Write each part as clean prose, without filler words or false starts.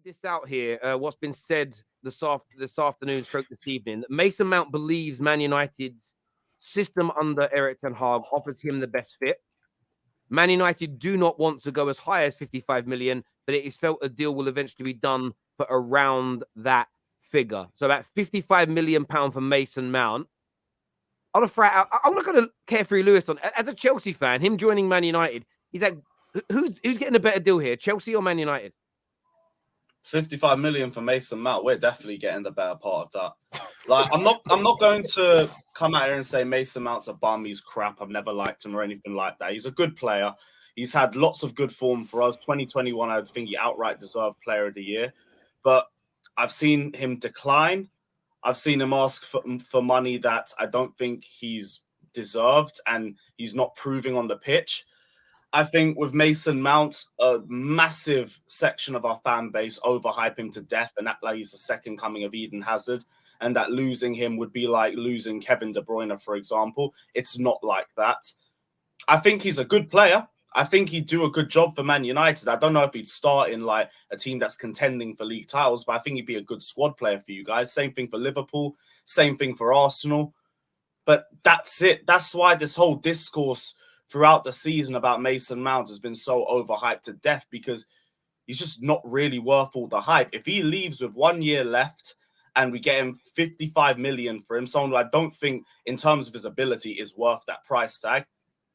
this out here. What's been said this afternoon, stroke this evening. That Mason Mount believes Man United's system under Erik ten Hag offers him the best fit. Man United do not want to go as high as 55 million, but it is felt a deal will eventually be done for around that figure. So about 55 million pound for Mason Mount. I'm not going to Carefree Lewis on as a Chelsea fan. Him joining Man United, he's like, who's getting a better deal here, Chelsea or Man United? 55 million for Mason Mount. We're definitely getting the better part of that. Like, I'm not going to come out here and say Mason Mount's a bum, he's crap, I've never liked him or anything like that. He's a good player. He's had lots of good form for us. 2021, I think he outright deserved Player of the Year. But I've seen him decline. I've seen him ask for money that I don't think he's deserved, and he's not proving on the pitch. I think with Mason Mount, a massive section of our fan base overhype him to death and act like he's the second coming of Eden Hazard, and that losing him would be like losing Kevin De Bruyne, for example. It's not like that. I think he's a good player. I think he'd do a good job for Man United. I don't know if he'd start in like a team that's contending for league titles, but I think he'd be a good squad player for you guys. Same thing for Liverpool. Same thing for Arsenal. But that's it. That's why this whole discourse throughout the season about Mason Mount has been so overhyped to death, because he's just not really worth all the hype. If he leaves with 1 year left and we get him 55 million for him, someone who I don't think in terms of his ability is worth that price tag,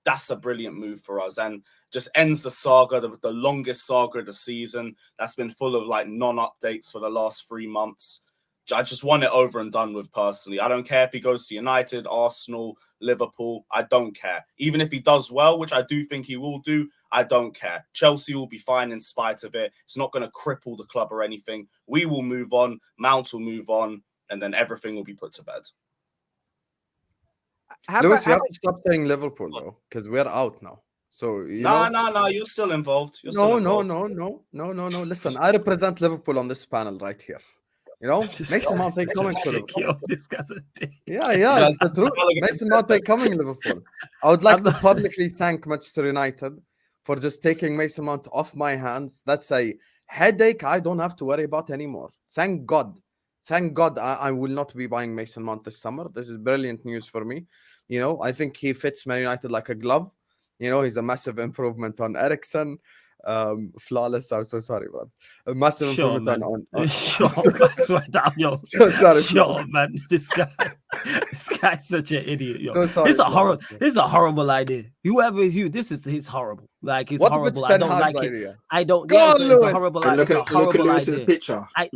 that's a brilliant move for us and just ends the saga, the longest saga of the season that's been full of like non-updates for the last 3 months. I just want it over and done with personally. I don't care if he goes to United, Arsenal, Liverpool. I don't care. Even if he does well, which I do think he will do, I don't care. Chelsea will be fine in spite of it. It's not going to cripple the club or anything. We will move on. Mount will move on. And then everything will be put to bed. Lewis, you have to stop saying Liverpool, though, because we're out now. So, No, you're still involved. No. Listen, I represent Liverpool on this panel right here. Mason Mount ain't coming to Liverpool. This guy's a dick. Yeah, it's the truth. Mason Mount ain't coming to Liverpool. I would like to publicly thank Manchester United for just taking Mason Mount off my hands. That's a headache I don't have to worry about anymore. Thank God. Thank God I will not be buying Mason Mount this summer. This is brilliant news for me. I think he fits Man United like a glove. He's a massive improvement on Eriksen. Flawless. I'm so sorry, bro. A massive improvement on Sure, I swear down your sure, man. This guy's such an idiot. Yo. So sorry, this is a horrible idea. Whoever is you, he's horrible. Like it's horrible. I don't like idea? It. I don't get it. It's a horrible idea. Look at Lewis's picture. Show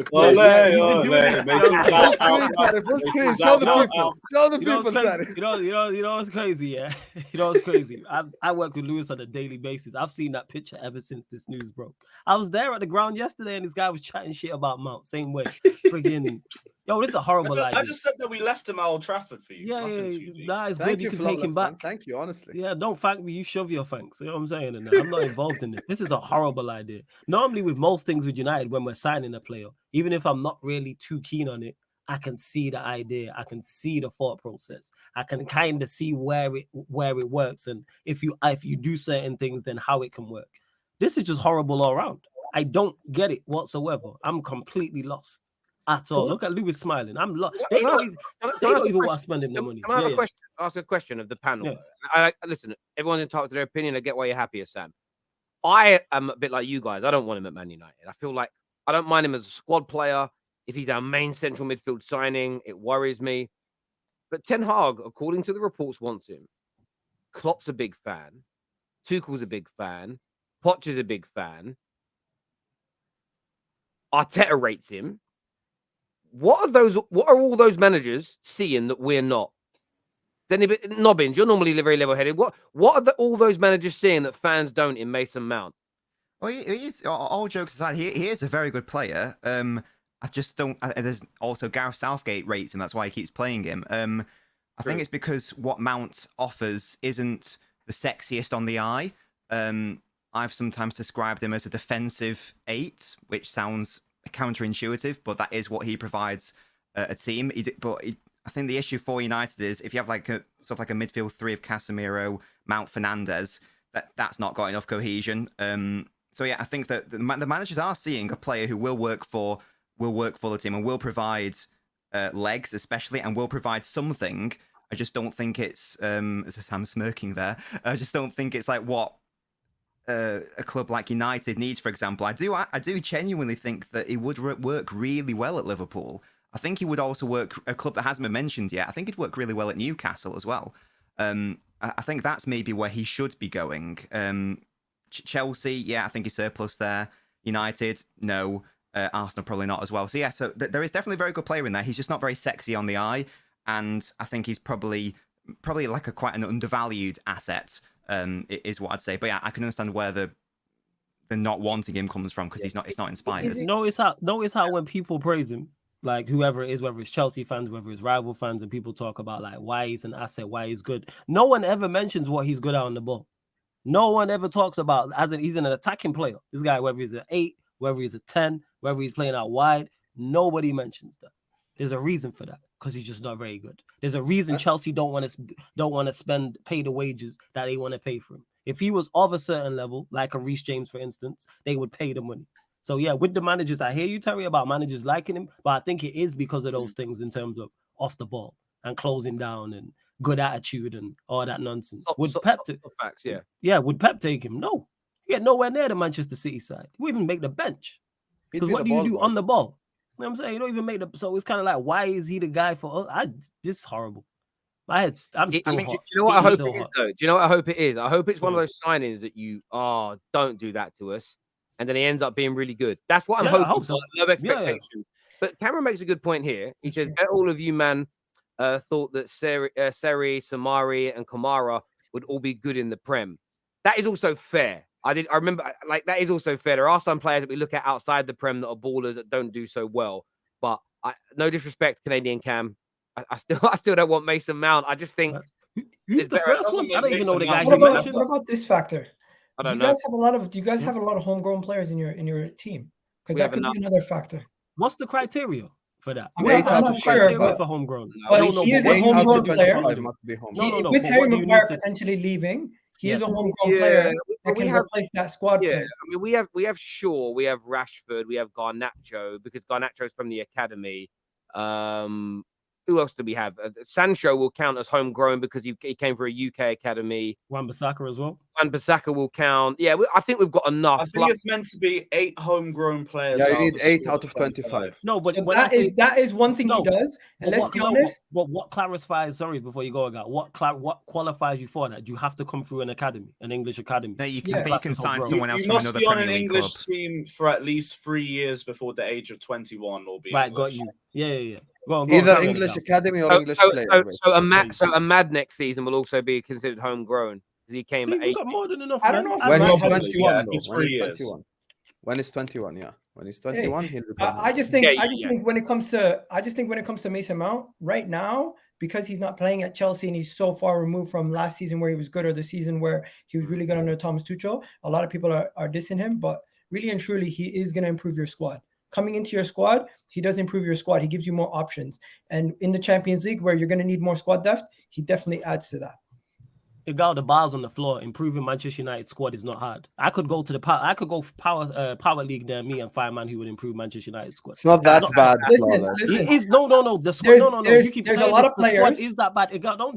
the people. You know what's crazy, yeah? You know what's crazy? I work with Lewis on a daily basis. I've seen that picture ever since this news broke. I was there at the ground yesterday and this guy was chatting shit about Mount. Same way. Friggin' yo, this is a horrible idea. I just said that we left him at Old Trafford for you. Yeah. Nah, it's good you can take him back. Man. Thank you, honestly. Yeah, don't thank me. You shove your thanks. You know what I'm saying? And I'm not involved in this. This is a horrible idea. Normally, with most things with United, when we're signing a player, even if I'm not really too keen on it, I can see the idea. I can see the thought process. I can kind of see where it works, and if you do certain things, then how it can work. This is just horrible all around. I don't get it whatsoever. I'm completely lost. At all. Look at Lewis smiling. I'm lost. They don't even want to spend their money. Can I ask a question of the panel? Yeah. Listen, everyone's entitled to their opinion. I get why you're happy, Sam. I am a bit like you guys. I don't want him at Man United. I feel like I don't mind him as a squad player. If he's our main central midfield signing, it worries me. But Ten Hag, according to the reports, wants him. Klopp's a big fan. Tuchel's a big fan. Poch is a big fan. Arteta rates him. What are all those managers seeing that we're not? Then Nobbins, you're normally very level-headed. What are all those managers seeing that fans don't in Mason Mount? Well, he is, all jokes aside, he is a very good player. I just don't. There's also Gareth Southgate rates him. That's why he keeps playing him. I think it's because what Mount offers isn't the sexiest on the eye. I've sometimes described him as a defensive 8, which sounds counterintuitive, but that is what he provides a team. I think the issue for United is if you have like a midfield 3 of Casemiro, Mount, Fernandes, that's not got enough cohesion. So yeah, I think that the managers are seeing a player who will work for the team and will provide legs, especially, and will provide something. I just don't think it's as Sam smirking there. I just don't think it's like what a club like United needs, for example. I do genuinely think that he would work really well at Liverpool. I think he would also work a club that hasn't been mentioned yet. I think he'd work really well at Newcastle as well. I think that's maybe where he should be going. Chelsea, yeah, I think he's surplus there. United, no. Arsenal probably not as well. So yeah, so there is definitely a very good player in there. He's just not very sexy on the eye, and I think he's probably like quite an undervalued asset. Is what I'd say. But yeah, I can understand where the not wanting him comes from because it's not inspired. Notice how when people praise him, like whoever it is, whether it's Chelsea fans, whether it's rival fans, and people talk about like why he's an asset, why he's good. No one ever mentions what he's good at on the ball. No one ever talks about he's an attacking player. This guy, whether he's an 8, whether he's a 10, whether he's playing out wide, nobody mentions that. There's a reason for that because he's just not very good. There's a reason Chelsea don't want to pay the wages that they want to pay for him. If he was of a certain level, like a Reece James, for instance, they would pay the money. So yeah, with the managers, I hear you, Terry, about managers liking him, but I think it is because of those things in terms of off the ball and closing down and good attitude and all that nonsense. Would Pep take him? No. He get nowhere near the Manchester City side. He wouldn't even make the bench. Because what do you do on the ball? You know what I'm saying? You don't even make the... So it's kind of like, why is he the guy for us? This is horrible. I'm still hot. Do you know what I hope it is, though? Do you know what I hope it is? I hope it's one of those signings that you, don't do that to us. And then he ends up being really good. That's what I'm hoping. I hope so. Low expectations. Yeah. But Cameron makes a good point here. He says, bet all of you, man, thought that Seri, Samari, and Kamara would all be good in the Prem. That is also fair. I remember, like, that is also fair. There are some players that we look at outside the Prem that are ballers that don't do so well. But no disrespect, Canadian Cam. I still don't want Mason Mount. I just think who's the first one? I don't even know the guys you mentioned. What about this factor? I don't know. Do you guys have a lot of homegrown players in your team? Because that could be another factor. What's the criteria for that? I'm not sure for homegrown. But he is a homegrown player. With Harry Maguire potentially leaving, he is a homegrown player that can replace that squad place. I mean, we have Shaw, we have Rashford, we have Garnacho, because Garnacho's from the academy. Who else do we have? Sancho will count as homegrown because he came for a UK academy. Wan-Bissaka as well. Wan-Bissaka will count. Yeah, I think we've got enough. I think it's meant to be 8 homegrown players. Yeah, you need 8 out of 25. No, but that is one thing he does. And let's be honest. What clarifies? Sorry, before you go, again, what qualifies you for that? You have to come through an academy, an English academy. No, you can sign someone else. You must be on an English team for at least 3 years before the age of 21, or be right. Got you. Yeah. Either English academy or English player. So a Mad next season will also be considered homegrown because he came at 8. Got more than enough. I don't know when he's 21. Yeah, it's 3 years. When he's 21, yeah. When he's 21, he'll be. I just think when it comes to Mason Mount right now, because he's not playing at Chelsea and he's so far removed from last season where he was good or the season where he was really good under Thomas Tuchel, a lot of people are dissing him, but really and truly, he is going to improve your squad. Coming into your squad, he does improve your squad. He gives you more options. And in the Champions League, where you're going to need more squad depth, he definitely adds to that. It got the bars on the floor. Improving Manchester United squad is not hard. I could go power league near me and find a man who would improve Manchester United squad. It's not that bad. Listen. No. The squad, no. You keep there's saying a lot of players. The squad is that bad. Don't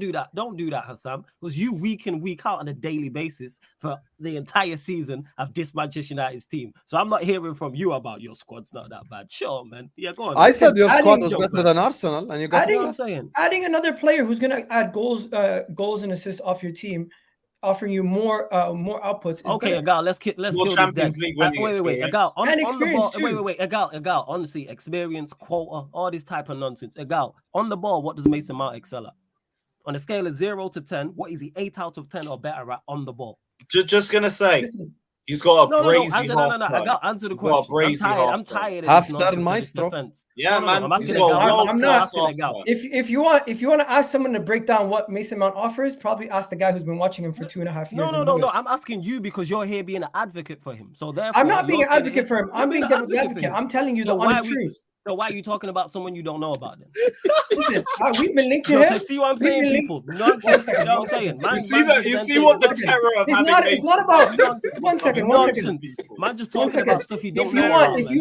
do that, Hassam. Because you week in, week out on a daily basis for the entire season of this Manchester United's team. So I'm not hearing from you about your squad's not that bad. Sure, man. Yeah, go on. I said your squad was better than Arsenal, and you got what I'm saying. Adding another player who's going to add goals and assists off your team, offering you more outputs. Okay, Agal, let's kill this dead. Wait, Agal, on the ball. Wait, Agal, honestly, experience, quota, all this type of nonsense. Agal, on the ball, what does Mason Mount excel at? On a scale of 0 to 10, what is he 8 out of 10 or better at on the ball? Just gonna say, he's got a brazy half. No. I got answer the question. I'm tired. Half-turn maestro. Yeah, man. I'm not asking Agal. If you want to ask someone to break down what Mason Mount offers, probably ask the guy who's been watching him for 2.5 years. No. I'm asking you because you're here being an advocate for him. So therefore, I'm not being an advocate for him. I'm being devil's advocate. I'm telling you the honest truth. So why are you talking about someone you don't know about then? Listen, we've been linked to No, him. so see what I'm We've saying, been people? Nonsense. You know what I'm saying? You see that? You see what the terror of having It's not about. One second. Nonsense. Man, just talking about stuff you don't know about. If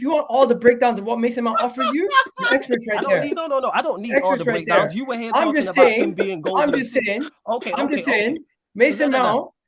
you want all the breakdowns of what Mason Mount offers you, you're experts right there. No. I don't need Experts all the right breakdowns. there. You were here I'm talking just about saying- him being goals. I'm just saying. Okay.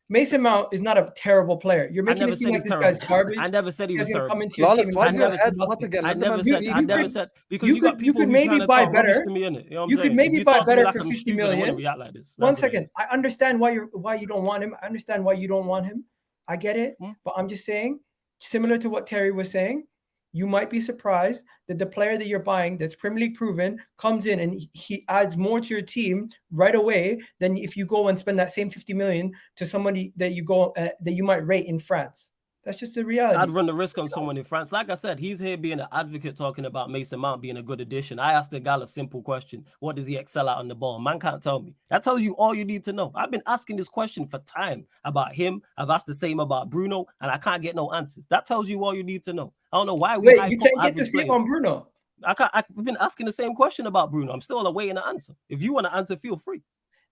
Mason Mount is not a terrible player. You're making never it seem said like he's this terrible. guy's garbage. I never said he was terrible. Flawless, why is your I head not again? I Let the never man said. speak. I never said because you got people could who maybe trying to buy talk rubbish better. to me, innit? You know what I'm You could saying? maybe If you buy talk to me better like for I'm 50 stupid, I wouldn't million. react like this. One That's what it second. is. I understand why you don't want him. I understand why you don't want him. I get it. But I'm just saying, similar to what Terry was saying, you might be surprised that the player that you're buying that's Premier League proven comes in and he adds more to your team right away than if you go and spend that same 50 million to somebody that you might rate in France. That's just the reality. I'd run the risk on someone in France. Like I said, he's here being an advocate talking about Mason Mount being a good addition. I asked the guy a simple question. What does he excel at on the ball? Man can't tell me. That tells you all you need to know. I've been asking this question for time about him. I've asked the same about Bruno, and I can't get no answers. That tells you all you need to know. I don't know why we Wait, you can't get the same on Bruno. I've been asking the same question about Bruno. I'm still awaiting an answer. If you want to answer, feel free.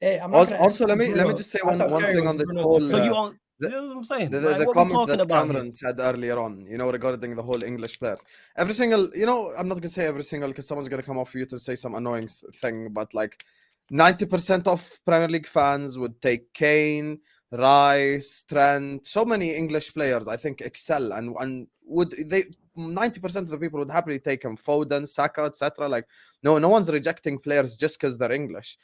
Hey, I'm not also let me just say one thing on this whole. So you all. You know what I'm saying? The comment that Cameron said earlier on, regarding the whole English players. Every single, I'm not gonna say every single because someone's gonna come off you to say some annoying thing, but like 90% of Premier League fans would take Kane, Rice, Trent, so many English players I think excel and would they 90% of the people would happily take him, Foden, Saka, etc. Like no one's rejecting players just because they're English.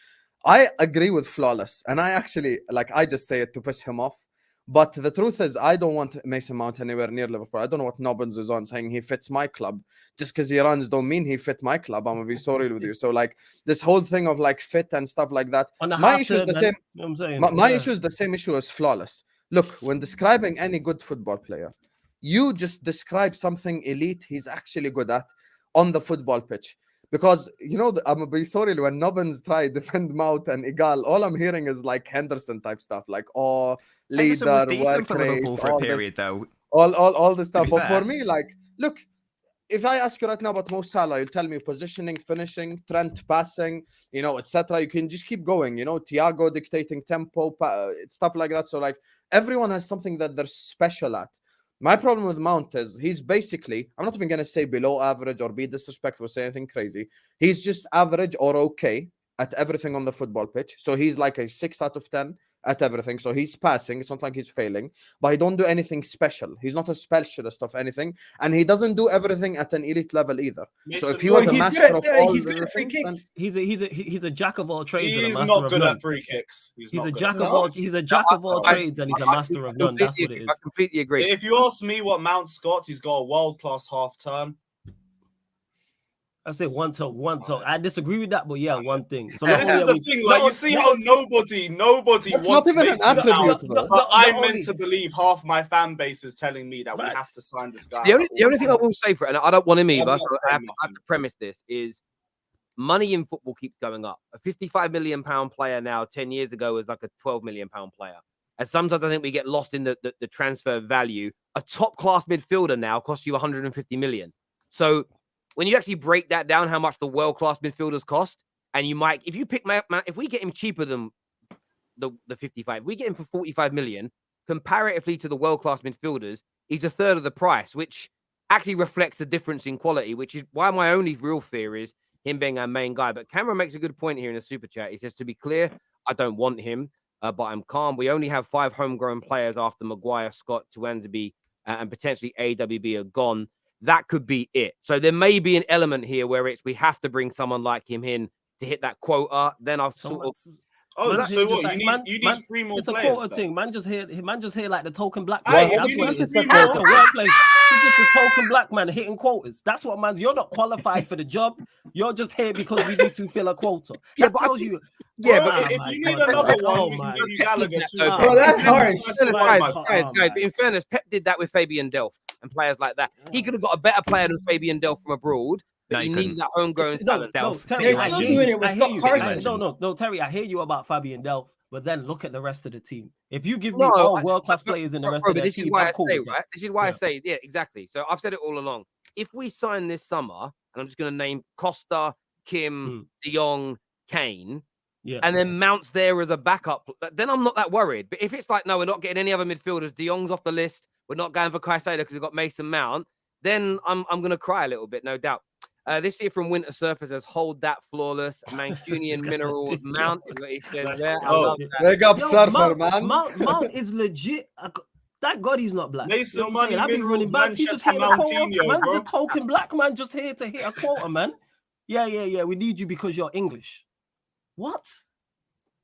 I agree with Flawless, and I actually I just say it to piss him off. But the truth is, I don't want Mason Mount anywhere near Liverpool. I don't know what Nobbins is on saying he fits my club. Just because he runs don't mean he fit my club. I'm gonna be so real with you. So this whole thing of fit and stuff like that. My issue is the same. You know what I'm saying? My issue is the same issue as Flawless. Look, when describing any good football player, you just describe something elite he's actually good at on the football pitch. Because I'm gonna be sorry when Nobbins try to defend Mount and Igal, all I'm hearing is Henderson type stuff, leader, was decent for work rate, Liverpool for a period though. All this stuff. But fair. for me, look, if I ask you right now about Mo Salah, you'll tell me positioning, finishing, Trent passing, etc. You can just keep going. Thiago dictating tempo, stuff like that. So everyone has something that they're special at. My problem with Mount is he's basically, I'm not even going to say below average or be disrespectful or say anything crazy. He's just average or okay at everything on the football pitch. So he's like a 6 out of 10 at everything. So he's passing. It's not like he's failing, but he don't do anything special. He's not a specialist of anything. And he doesn't do everything at an elite level either. So if he was a master of all the things, he's a jack of all trades and a He's master not of good none. at free kicks. He's a jack of all trades and he's a master of none. That's what it is. I completely agree. If you ask me what Mount's got, he's got a world-class half-turn. I say one talk. I disagree with that, but yeah, one thing. So this is the thing, you see how nobody that's wants not even an attribute, though. but I'm meant to believe half my fan base is telling me that we have to sign this guy. The only thing I will say for it, and I don't want him either, so I have to premise this, is money in football keeps going up. A £55 million player now 10 years ago was like a £12 million player. And sometimes I think we get lost in the transfer value. A top-class midfielder now costs you 150 million. So when you actually break that down, how much the world-class midfielders cost, and you might, if you pick if we get him cheaper than the 55, we get him for 45 million, comparatively to the world-class midfielders, he's a third of the price, which actually reflects the difference in quality, which is why my only real fear is him being our main guy. But Cameron makes a good point here in the super chat. He says, to be clear, I don't want him, but I'm calm. We only have 5 homegrown players after Maguire, Scott, Tuanzebe, and potentially AWB are gone. That could be it. So there may be an element here where we have to bring someone like him in to hit that quota. Then I'll sort of. Oh, that's so what? You need 3 more it's players. It's a quota thing. Man just here like the token black man. That's what it is. He's just the token black man hitting quotas. That's what, man. You're not qualified for the job. You're just here because we need to fill a quota. That tells you. Yeah, but if you need another one, we can give you Gallagher too. Bro, that's hard. Guys, but in fairness, Pep did that with Fabian Delph and players like that. He could have got a better player than Fabian Delph from abroad. But you need that homegrown talent. No, Terry, I hear you. No, Terry, I hear you about Fabian Delph, but then look at the rest of the team. If you give me all world-class players in the rest of the team, this is why I say, right? This is why I say, yeah, exactly. So I've said it all along. If we sign this summer and I'm just going to name Costa, Kim, De Jong, Kane, and then Mount's there as a backup, then I'm not that worried. But if it's like, no, we're not getting any other midfielders, De Jong's off the list, we're not going for Caicedo because we've got Mason Mount, then I'm going to cry a little bit, no doubt. This year from Winter Surfer says, hold that flawless. Mancunian Minerals Mount is what he says there. I love that. Big up, Surfer, man. Mount is legit. Thank God he's not black. Mason you know what I'm Money saying? I've been running Minerals, back. He just Manchester hit a quota. Moutinho, Man's bro. the token black man just here to hit a quota, man. Yeah. We need you because you're English. What?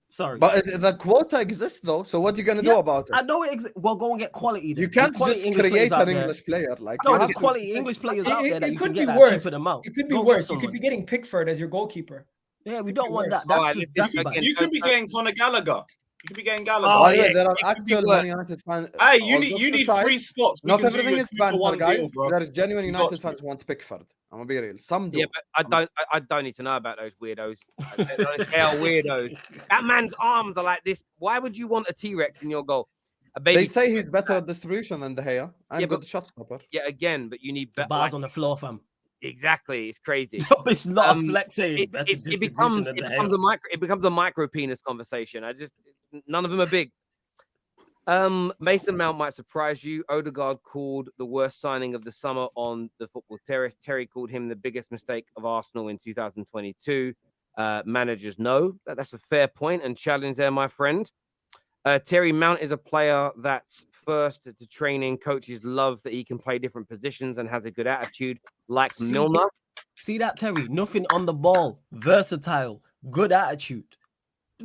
Sorry. But the quota exists, though. So what are you going to do about it? I know it exists. Well, go and get quality. Then. You can't There's just quality create an there. English player. Like, No, you there's have to- quality English players out there that you can could get be that worse. cheaper than Mount. It could be Go get worse. You someone. could be getting Pickford as your goalkeeper. Yeah, we don't want worse. that. That's Alright, just listen, that's again, bad. You could be getting Conor Gallagher. You could be getting Gallagher. By the way, yeah, there are it could be actual worse. Man United fans. Hey, all you need jokes aside, 3 spots. We Not can do everything a is 2-for-1 banter, guys. deal, bro. There's genuine You United got fans who want Pickford. I'm gonna be real. Some do. Yeah, but I don't need to know about those weirdos. They are weirdos. That man's arms are like this. Why would you want a T-Rex in your goal? A baby. They say he's better at distribution than De Gea and Yeah, good but- shot stopper. Yeah, again, but you need The bars on the floor, fam. Exactly, it's crazy. No, it's not a flex saying It better becomes distribution than the hell. it becomes a micro penis conversation. None of them are big. Mason Mount might surprise you. Odegaard called the worst signing of the summer on the Football Terrace. Terry called him the biggest mistake of Arsenal in 2022. Managers know that's a fair point and challenge there, my friend. Terry, Mount is a player that's first to training. Coaches love that he can play different positions and has a good attitude, like Milner. See that, Terry? Nothing on the ball. Versatile. Good attitude.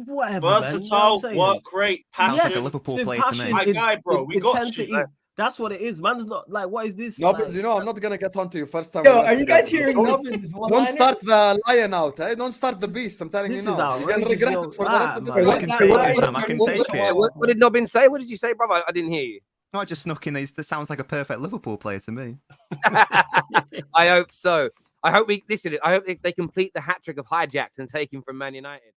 Whatever, Versatile, man. work rate, Sounds passion. like a Liverpool with player to me. passion, My with- guy, bro, with we got intensity. you. That's what it is. Man's not like, what is this? Nobbins, like, I'm not gonna get onto you first time. Yo, we work are you guys together. hearing Don't- Nubbins? Don't start the lion out, eh? Don't start the beast. I'm telling you This is now. You're gonna outrageous, regret yo. it for the rest of this Man. I can take it, fam. I can take it. What did Nobbin say? What did you say, brother? I didn't hear you. No, I just snuck in. This sounds like a perfect Liverpool player to me. I hope so. I hope they complete the hat trick of hijacks and take him from Man United.